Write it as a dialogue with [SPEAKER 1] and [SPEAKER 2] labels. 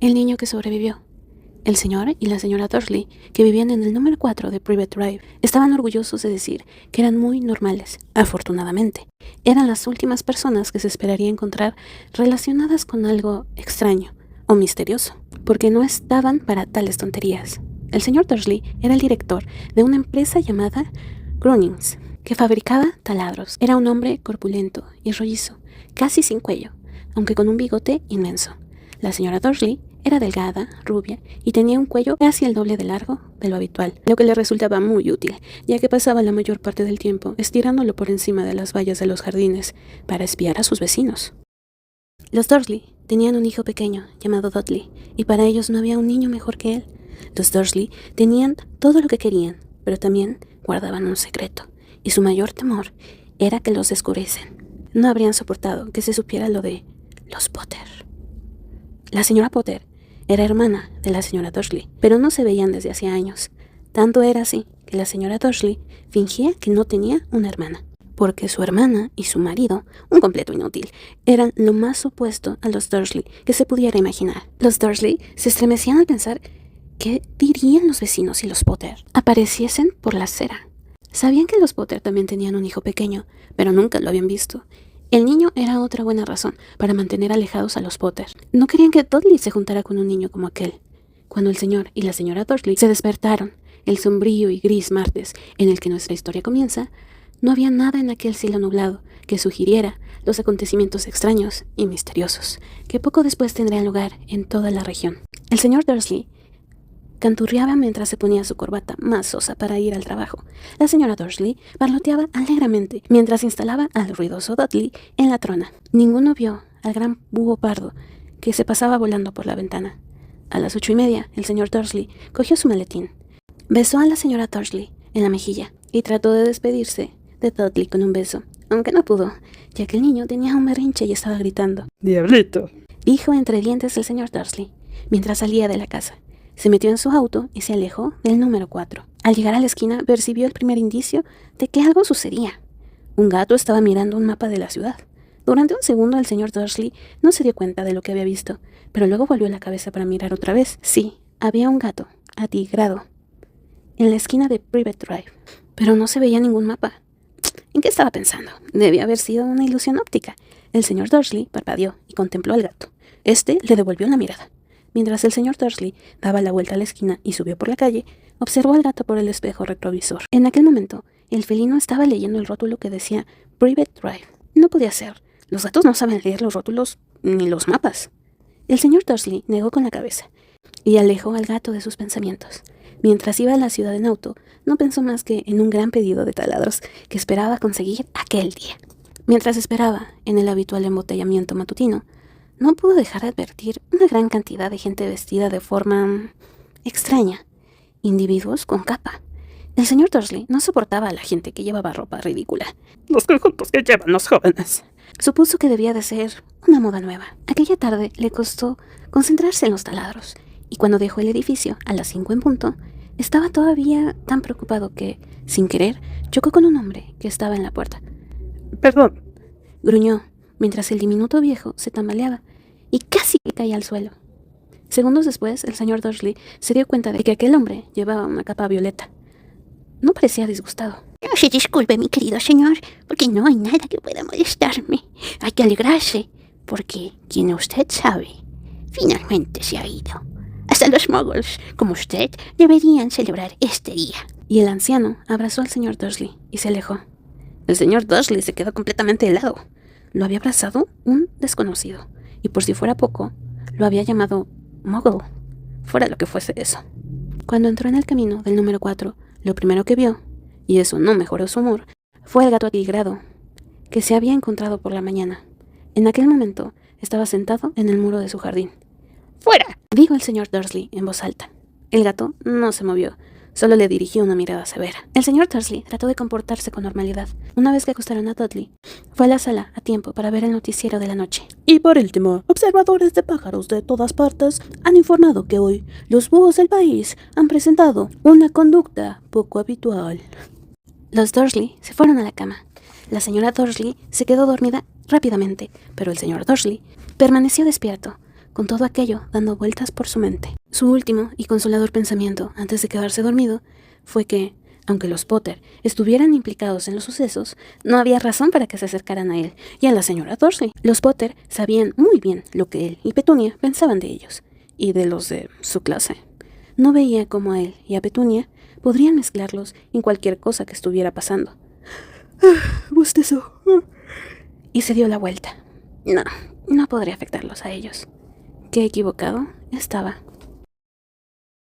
[SPEAKER 1] El niño que sobrevivió. El señor y la señora Dursley, que vivían en el número 4 de Private Drive, estaban orgullosos de decir que eran muy normales. Afortunadamente, eran las últimas personas que se esperaría encontrar relacionadas con algo extraño o misterioso, porque no estaban para tales tonterías. El señor Dursley era el director de una empresa llamada Grunnings, que fabricaba taladros. Era un hombre corpulento y rollizo, casi sin cuello, aunque con un bigote inmenso. La señora Dursley era delgada, rubia, y tenía un cuello casi el doble de largo de lo habitual, lo que le resultaba muy útil, ya que pasaba la mayor parte del tiempo estirándolo por encima de las vallas de los jardines para espiar a sus vecinos. Los Dursley tenían un hijo pequeño llamado Dudley, y para ellos no había un niño mejor que él. Los Dursley tenían todo lo que querían, pero también guardaban un secreto, y su mayor temor era que los descubriesen. No habrían soportado que se supiera lo de los Potter. La señora Potter era hermana de la señora Dursley, pero no se veían desde hacía años. Tanto era así que la señora Dursley fingía que no tenía una hermana, porque su hermana y su marido, un completo inútil, eran lo más opuesto a los Dursley que se pudiera imaginar. Los Dursley se estremecían al pensar qué dirían los vecinos si los Potter apareciesen por la acera. Sabían que los Potter también tenían un hijo pequeño, pero nunca lo habían visto. El niño era otra buena razón para mantener alejados a los Potter. No querían que Dudley se juntara con un niño como aquel. Cuando el señor y la señora Dursley se despertaron, el sombrío y gris martes en el que nuestra historia comienza, no había nada en aquel cielo nublado que sugiriera los acontecimientos extraños y misteriosos que poco después tendrían lugar en toda la región. El señor Dursley canturreaba mientras se ponía su corbata más sosa para ir al trabajo. La señora Dursley parloteaba alegremente mientras instalaba al ruidoso Dudley en la trona. Ninguno vio al gran búho pardo que se pasaba volando por la ventana. A las 8:30, el señor Dursley cogió su maletín, besó a la señora Dursley en la mejilla y trató de despedirse de Dudley con un beso, aunque no pudo, ya que el niño tenía un berrinche y estaba gritando.
[SPEAKER 2] «¡Diablito!»,
[SPEAKER 1] dijo entre dientes el señor Dursley mientras salía de la casa. Se metió en su auto y se alejó del número 4. Al llegar a la esquina, percibió el primer indicio de que algo sucedía. Un gato estaba mirando un mapa de la ciudad. Durante un segundo el señor Dursley no se dio cuenta de lo que había visto, pero luego volvió la cabeza para mirar otra vez. Sí, había un gato, atigrado, en la esquina de Private Drive, pero no se veía ningún mapa. ¿En qué estaba pensando? Debía haber sido una ilusión óptica. El señor Dursley parpadeó y contempló al gato. Este le devolvió la mirada. Mientras el señor Dursley daba la vuelta a la esquina y subió por la calle, observó al gato por el espejo retrovisor. En aquel momento, el felino estaba leyendo el rótulo que decía Private Drive. No podía ser. Los gatos no saben leer los rótulos ni los mapas. El señor Dursley negó con la cabeza y alejó al gato de sus pensamientos. Mientras iba a la ciudad en auto, no pensó más que en un gran pedido de taladros que esperaba conseguir aquel día. Mientras esperaba en el habitual embotellamiento matutino, no pudo dejar de advertir una gran cantidad de gente vestida de forma extraña, individuos con capa. El señor Dursley no soportaba a la gente que llevaba ropa ridícula.
[SPEAKER 2] «Los conjuntos que llevan los jóvenes».
[SPEAKER 1] Supuso que debía de ser una moda nueva. Aquella tarde le costó concentrarse en los taladros, y cuando dejó el edificio a las 5 en punto, estaba todavía tan preocupado que, sin querer, chocó con un hombre que estaba en la puerta.
[SPEAKER 2] «Perdón»,
[SPEAKER 1] gruñó, mientras el diminuto viejo se tambaleaba y casi que caía al suelo. Segundos después, el señor Dursley se dio cuenta de que aquel hombre llevaba una capa violeta. No parecía disgustado.
[SPEAKER 3] «No se disculpe, mi querido señor, porque no hay nada que pueda molestarme. Hay que alegrarse, porque, quien usted sabe, finalmente se ha ido. Hasta los muggles, como usted, deberían celebrar este día».
[SPEAKER 1] Y el anciano abrazó al señor Dursley y se alejó. El señor Dursley se quedó completamente helado. Lo había abrazado un desconocido, y por si fuera poco, lo había llamado Muggle, fuera lo que fuese eso. Cuando entró en el camino del número 4, lo primero que vio, y eso no mejoró su humor, fue el gato atigrado que se había encontrado por la mañana. En aquel momento, estaba sentado en el muro de su jardín.
[SPEAKER 3] «¡Fuera!»,
[SPEAKER 1] dijo el señor Dursley en voz alta. El gato no se movió. Solo le dirigió una mirada severa. El señor Dursley trató de comportarse con normalidad. Una vez que acostaron a Dudley, fue a la sala a tiempo para ver el noticiero de la noche.
[SPEAKER 4] Y por último, observadores de pájaros de todas partes han informado que hoy los búhos del país han presentado una conducta poco habitual.
[SPEAKER 1] Los Dursley se fueron a la cama. La señora Dursley se quedó dormida rápidamente, pero el señor Dursley permaneció despierto, con todo aquello dando vueltas por su mente. Su último y consolador pensamiento antes de quedarse dormido fue que, aunque los Potter estuvieran implicados en los sucesos, no había razón para que se acercaran a él y a la señora Dursley. Los Potter sabían muy bien lo que él y Petunia pensaban de ellos y de los de su clase. No veía cómo a él y a Petunia podrían mezclarlos en cualquier cosa que estuviera pasando.
[SPEAKER 4] Bostezó.
[SPEAKER 1] Y se dio la vuelta. No podría afectarlos a ellos. Qué equivocado estaba.